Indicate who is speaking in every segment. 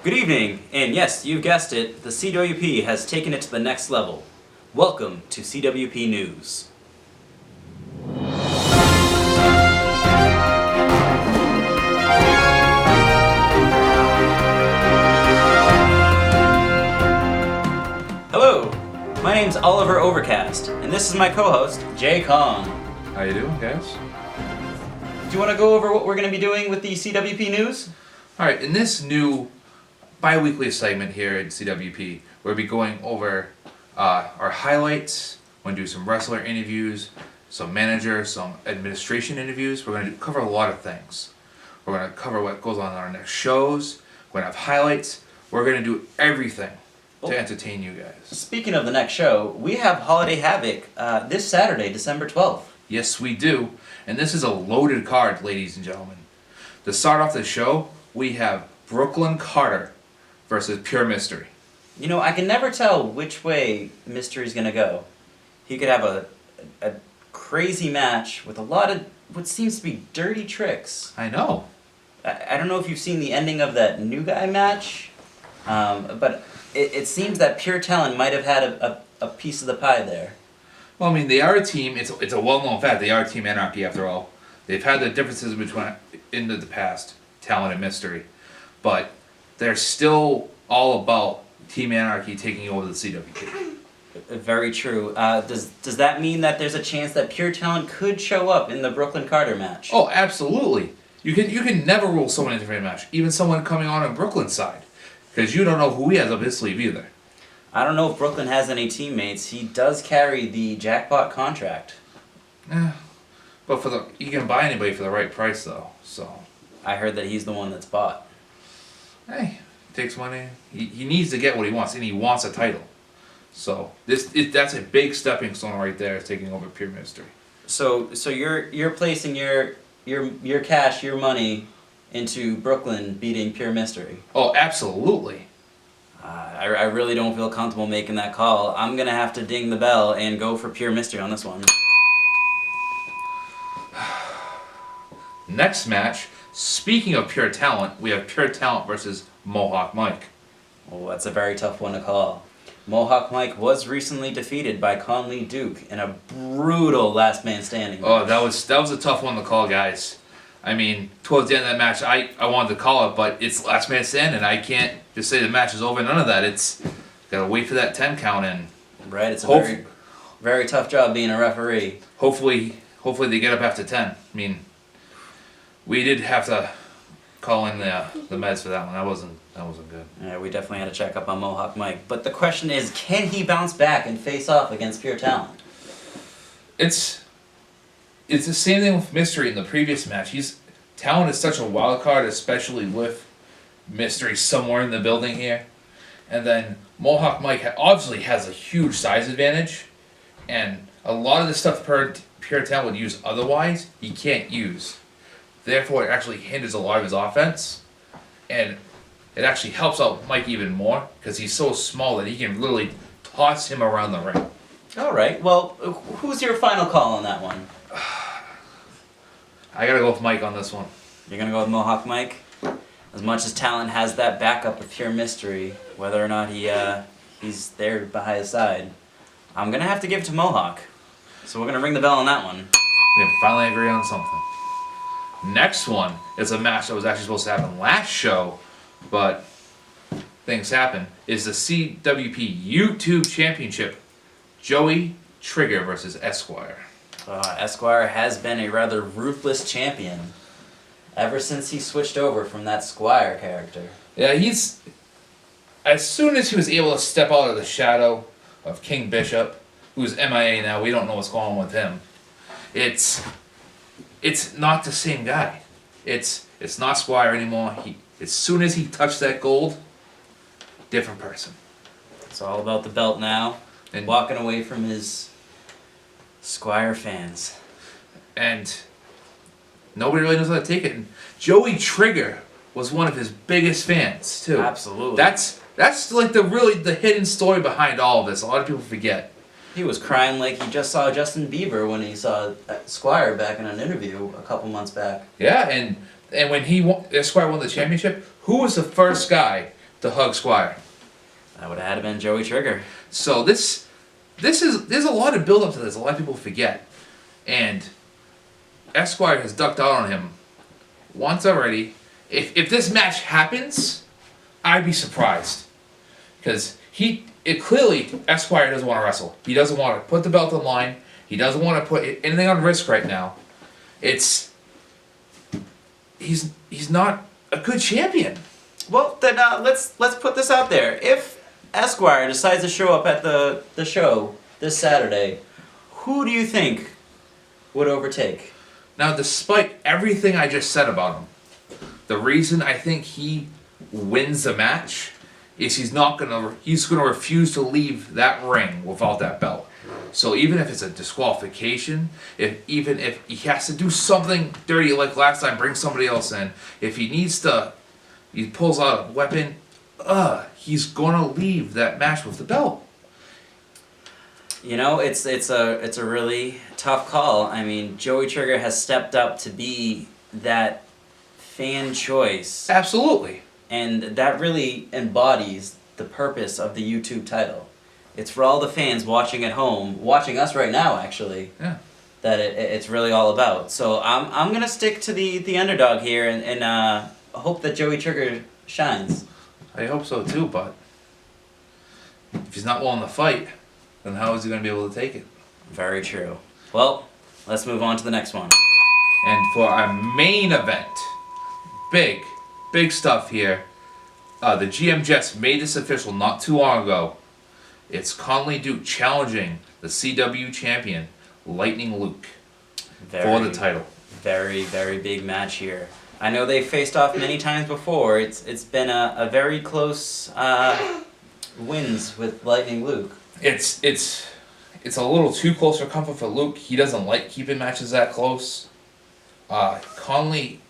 Speaker 1: Good evening, and yes, you guessed it, the CWP has taken it to the next level. Welcome to CWP News. Hello, my name's Oliver Overcast, and this is my co-host, Jay Kong.
Speaker 2: How you doing, guys?
Speaker 1: Do you want to go over what we're going to be doing with the CWP News?
Speaker 2: Alright, in this new bi-weekly segment here at CWP, we'll be going over our highlights. We're going to do some wrestler interviews, some manager, some administration interviews. We're going to cover a lot of things. We're going to cover what goes on in our next shows. We're going to have highlights. We're going to do everything to entertain you guys.
Speaker 1: Speaking of the next show, we have Holiday Havoc this Saturday, December 12th.
Speaker 2: Yes, we do. And this is a loaded card, ladies and gentlemen. To start off the show, we have Brooklyn Carter versus Pure Mystery.
Speaker 1: You know, I can never tell which way Mystery's gonna go. He could have a crazy match with a lot of what seems to be dirty tricks.
Speaker 2: I know.
Speaker 1: I don't know if you've seen the ending of that New Guy match, but it seems that Pure Talent might have had a piece of the pie there.
Speaker 2: Well, I mean, they are a team. It's a well-known fact. They are Team Anarchy, after all. They've had the differences between in the past, Talent and Mystery, but they're still all about Team Anarchy taking over the CWP.
Speaker 1: Very true. Does that mean that there's a chance that Pure Talent could show up in the Brooklyn Carter match?
Speaker 2: Oh, absolutely. You can never rule someone into a match, even someone coming on Brooklyn's side, because you don't know who he has up his sleeve either.
Speaker 1: I don't know if Brooklyn has any teammates. He does carry the jackpot contract.
Speaker 2: But you can buy anybody for the right price, though. So
Speaker 1: I heard that he's the one that's bought.
Speaker 2: Hey, takes money. He needs to get what he wants, and he wants a title. So that's a big stepping stone right there, taking over Pure Mystery.
Speaker 1: So you're placing your cash, your money into Brooklyn beating Pure Mystery.
Speaker 2: Oh, absolutely.
Speaker 1: I really don't feel comfortable making that call. I'm gonna have to ding the bell and go for Pure Mystery on this one.
Speaker 2: Next match, speaking of Pure Talent, we have Pure Talent versus Mohawk Mike.
Speaker 1: Oh, that's a very tough one to call. Mohawk Mike was recently defeated by Conley Duke in a brutal last man standing match.
Speaker 2: Oh, that was a tough one to call, guys. I mean, towards the end of that match, I wanted to call it, but it's last man standing. I can't just say the match is over. None of that. It's gotta wait for that 10 count in.
Speaker 1: Right, it's a very, very tough job being a referee.
Speaker 2: Hopefully they get up after 10. I mean, we did have to call in the meds for that one. That wasn't good.
Speaker 1: Yeah, we definitely had to check up on Mohawk Mike. But the question is, can he bounce back and face off against Pure Talent?
Speaker 2: It's the same thing with Mystery in the previous match. Talent is such a wild card, especially with Mystery somewhere in the building here. And then Mohawk Mike obviously has a huge size advantage, and a lot of the stuff Pure Talent would use otherwise, he can't use. Therefore, it actually hinders a lot of his offense, and it actually helps out Mike even more because he's so small that he can literally toss him around the ring.
Speaker 1: All right. Well, who's your final call on that one?
Speaker 2: I gotta go with Mike on this one.
Speaker 1: You're gonna go with Mohawk Mike? As much as Talent has that backup of Pure Mystery, whether or not he's there by his side, I'm gonna have to give it to Mohawk. So we're gonna ring the bell on that one.
Speaker 2: We can finally agree on something. Next one is a match that was actually supposed to happen last show, but things happen. Is the CWP YouTube Championship, Joey Trigger versus Esquire.
Speaker 1: Esquire has been a rather ruthless champion ever since he switched over from that Squire character.
Speaker 2: Yeah, as soon as he was able to step out of the shadow of King Bishop, who's MIA now, we don't know what's going on with him. It's not the same guy. It's not Squire anymore. As soon as he touched that gold, different person.
Speaker 1: It's all about the belt now, and walking away from his Squire fans.
Speaker 2: And nobody really knows how to take it. And Joey Trigger was one of his biggest fans, too.
Speaker 1: Absolutely.
Speaker 2: That's like the hidden story behind all of this. A lot of people forget.
Speaker 1: He was crying like he just saw Justin Bieber when he saw Squire back in an interview a couple months back.
Speaker 2: Yeah, and when Squire won the championship, who was the first guy to hug Squire.
Speaker 1: That would have had to been Joey Trigger.
Speaker 2: So there's a lot of build up to this. A lot of people forget, and Esquire has ducked out on him once already. If this match happens, I'd be surprised, because clearly Esquire doesn't want to wrestle. He doesn't want to put the belt on the line. He doesn't want to put anything on risk right now. He's not a good champion.
Speaker 1: Well, then let's put this out there. If Esquire decides to show up at the show this Saturday, who do you think would overtake?
Speaker 2: Now, despite everything I just said about him, the reason I think he wins the match is he's gonna refuse to leave that ring without that belt. So even if it's a disqualification, even if he has to do something dirty like last time, bring somebody else in, if he pulls out a weapon, he's gonna leave that match with the belt.
Speaker 1: You know, it's a really tough call. I mean, Joey Trigger has stepped up to be that fan choice,
Speaker 2: Absolutely.
Speaker 1: and that really embodies the purpose of the YouTube title. It's for all the fans watching at home, watching us right now, actually.
Speaker 2: Yeah.
Speaker 1: That it's really all about. So I'm gonna stick to the underdog here and hope that Joey Trigger shines.
Speaker 2: I hope so too, but if he's not willing to fight, then how is he going to be able to take it?
Speaker 1: Very true. Well, let's move on to the next one.
Speaker 2: And for our main event, big stuff here. The GM just made this official not too long ago. It's Conley Duke challenging the CW champion, Lightning Luke, for the title.
Speaker 1: Very, very big match here. I know they faced off many times before. It's been a very close wins with Lightning Luke.
Speaker 2: It's a little too close for comfort for Luke. He doesn't like keeping matches that close. Conley,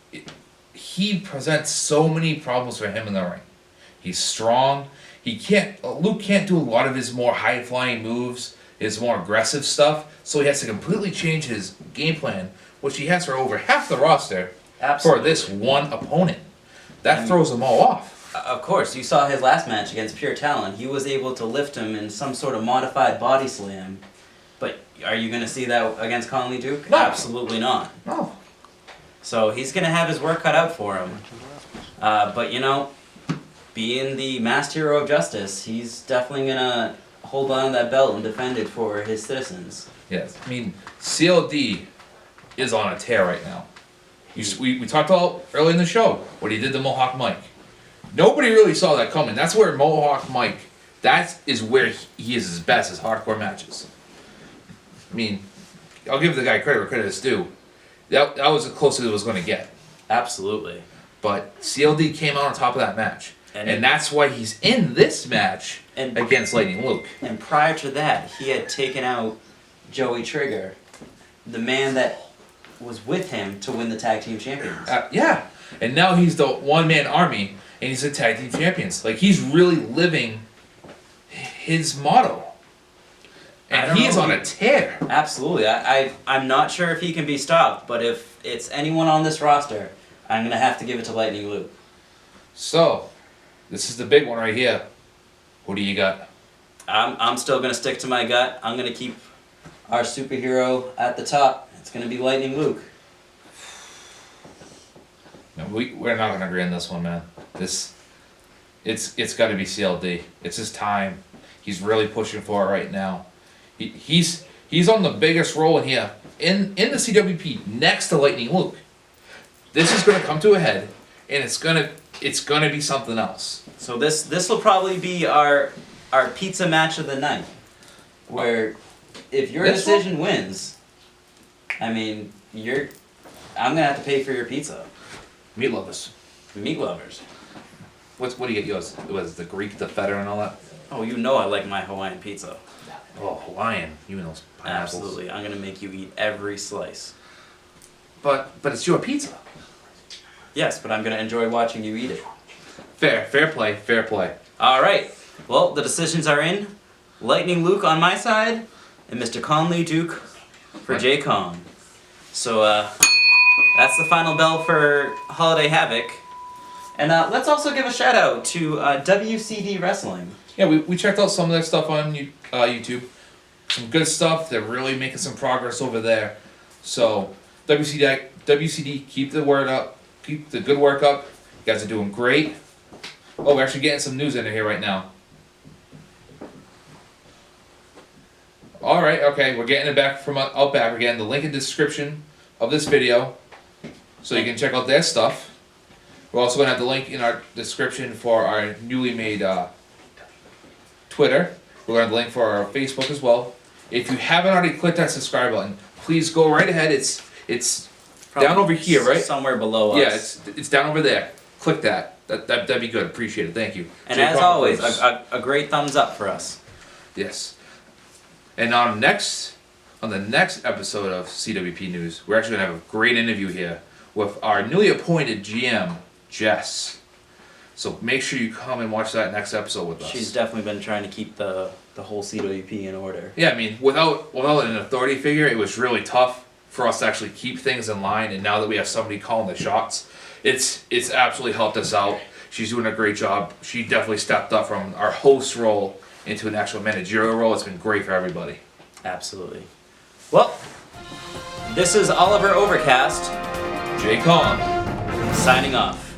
Speaker 2: he presents so many problems for him in the ring. He's strong. Luke can't do a lot of his more high-flying moves, his more aggressive stuff, so he has to completely change his game plan, which he has for over half the roster.
Speaker 1: Absolutely.
Speaker 2: For this one opponent. That throws them all off.
Speaker 1: Of course, you saw his last match against Pure Talent. He was able to lift him in some sort of modified body slam. But are you going to see that against Conley Duke?
Speaker 2: No.
Speaker 1: Absolutely not.
Speaker 2: No.
Speaker 1: So he's going to have his work cut out for him. But, you know, being the masked hero of justice, he's definitely going to hold on to that belt and defend it for his citizens.
Speaker 2: Yes. I mean, CLD is on a tear right now. We talked about early in the show what he did to Mohawk Mike. Nobody really saw that coming. That's where Mohawk Mike, that is where he is his best, his hardcore matches. I mean, I'll give the guy credit where credit is due. That was the closest it was going to get.
Speaker 1: Absolutely.
Speaker 2: But CLD came out on top of that match.
Speaker 1: And
Speaker 2: And that's why he's in this match against Lightning Luke.
Speaker 1: And prior to that, he had taken out Joey Trigger, the man that was with him to win the tag team champions.
Speaker 2: Yeah. And now he's the one-man army, and he's the tag team champions. Like, he's really living his motto. And he is on a tear.
Speaker 1: Absolutely. I'm not sure if he can be stopped, but if it's anyone on this roster, I'm going to have to give it to Lightning Luke.
Speaker 2: So, this is the big one right here. Who do you got?
Speaker 1: I'm still going to stick to my gut. I'm going to keep our superhero at the top. It's going to be Lightning Luke.
Speaker 2: No, we're not going to agree on this one, man. It's got to be CLD. It's his time. He's really pushing for it right now. He's on the biggest role in here in the CWP next to Lightning Luke. This is going to come to a head, and it's gonna be something else.
Speaker 1: So this will probably be our pizza match of the night, where if your decision wins, I mean I'm gonna have to pay for your pizza.
Speaker 2: Meat lovers.
Speaker 1: Meat lovers.
Speaker 2: What do you get yours? Was the Greek, the feta, and all that?
Speaker 1: Oh, you know I like my Hawaiian pizza.
Speaker 2: Oh, Hawaiian. You and those pineapples.
Speaker 1: Absolutely. I'm gonna make you eat every slice.
Speaker 2: But it's your pizza.
Speaker 1: Yes, but I'm gonna enjoy watching you eat it.
Speaker 2: Fair play.
Speaker 1: All right. Well, the decisions are in. Lightning Luke on my side, and Mr. Conley Duke for J. Kong. So that's the final bell for Holiday Havoc. And let's also give a shout out to WCD Wrestling.
Speaker 2: Yeah, we checked out some of their stuff on YouTube. Some good stuff. They're really making some progress over there. So WCD, keep the word up. Keep the good work up. You guys are doing great. Oh, we're actually getting some news into here right now. All right, okay, we're getting it back from Outback. We're getting the link in the description of this video, so you can check out their stuff. We're also going to have the link in our description for our newly made Twitter. We're going to have the link for our Facebook as well. If you haven't already clicked that subscribe button, please go right ahead. It's down over here, right?
Speaker 1: Somewhere below us.
Speaker 2: Yeah, it's down over there. Click that. That'd be good. Appreciate it. Thank you.
Speaker 1: And
Speaker 2: Jay
Speaker 1: as
Speaker 2: Palmer,
Speaker 1: always,
Speaker 2: please.
Speaker 1: a great thumbs up for us.
Speaker 2: Yes. And on the next episode of CWP News, we're actually going to have a great interview here with our newly appointed GM, Jess. So make sure you come and watch that next episode with us.
Speaker 1: She's definitely been trying to keep the whole CWP in order.
Speaker 2: Yeah, I mean, without an authority figure, it was really tough for us to actually keep things in line. And now that we have somebody calling the shots, it's absolutely helped us out. She's doing a great job. She definitely stepped up from our host role into an actual managerial role. It's been great for everybody.
Speaker 1: Absolutely. Well, this is Oliver Overcast
Speaker 2: Jay Kong.
Speaker 1: signing off.